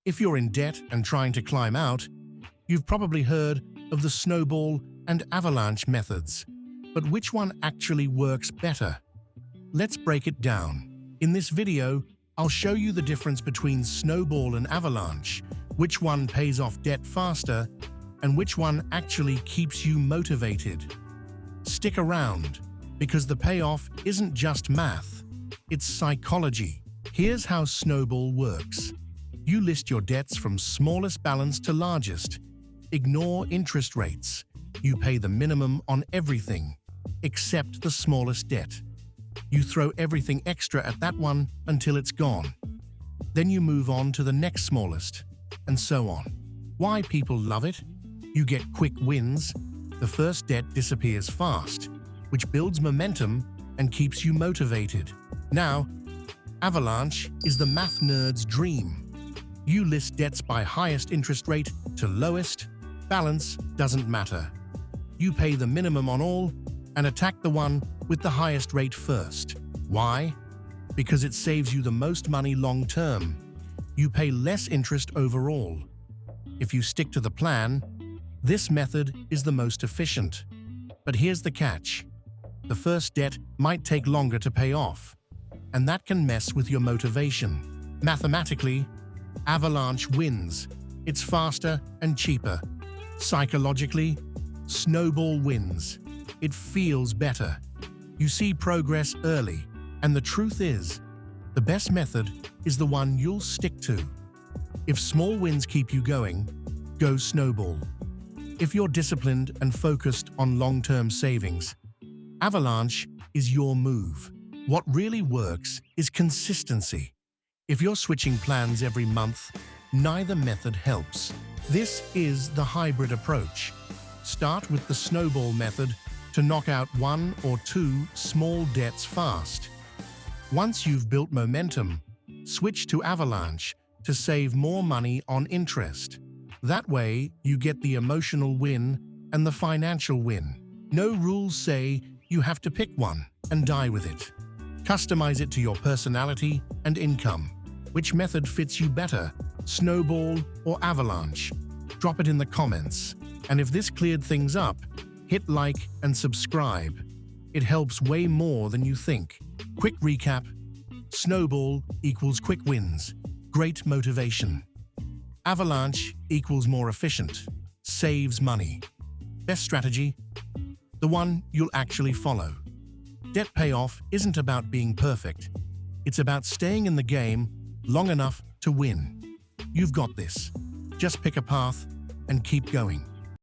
If you're in debt and trying to climb out, you've probably heard of the Snowball and Avalanche methods. But which one actually works better? Let's break it down. In this video, I'll show you the difference between Snowball and Avalanche, which one pays off debt faster, and which one actually keeps you motivated. Stick around, because the payoff isn't just math, it's psychology. Here's how Snowball works. You list your debts from smallest balance to largest. Ignore interest rates. You pay the minimum on everything, except the smallest debt. You throw everything extra at that one until it's gone. Then you move on to the next smallest, and so on. Why people love it? You get quick wins. The first debt disappears fast, which builds momentum and keeps you motivated. Now, Avalanche is the math nerd's dream. You list debts by highest interest rate to lowest. Balance doesn't matter. You pay the minimum on all and attack the one with the highest rate first. Why? Because it saves you the most money long term. You pay less interest overall. If you stick to the plan, this method is the most efficient. But here's the catch. The first debt might take longer to pay off, and that can mess with your motivation. Mathematically, Avalanche wins. It's faster and cheaper. Psychologically, Snowball wins. It feels better. You see progress early, and the truth is, the best method is the one you'll stick to. If small wins keep you going, go Snowball. If you're disciplined and focused on long-term savings, Avalanche is your move. What really works is consistency. If you're switching plans every month, neither method helps. This is the hybrid approach. Start with the Snowball method to knock out one or two small debts fast. Once you've built momentum, switch to Avalanche to save more money on interest. That way, you get the emotional win and the financial win. No rules say you have to pick one and die with it. Customize it to your personality and income. Which method fits you better, Snowball or Avalanche? Drop it in the comments. And if this cleared things up, hit like and subscribe. It helps way more than you think. Quick recap. Snowball equals quick wins, great motivation. Avalanche equals more efficient, saves money. Best strategy? The one you'll actually follow. Debt payoff isn't about being perfect. It's about staying in the game long enough to win. You've got this. Just pick a path and keep going.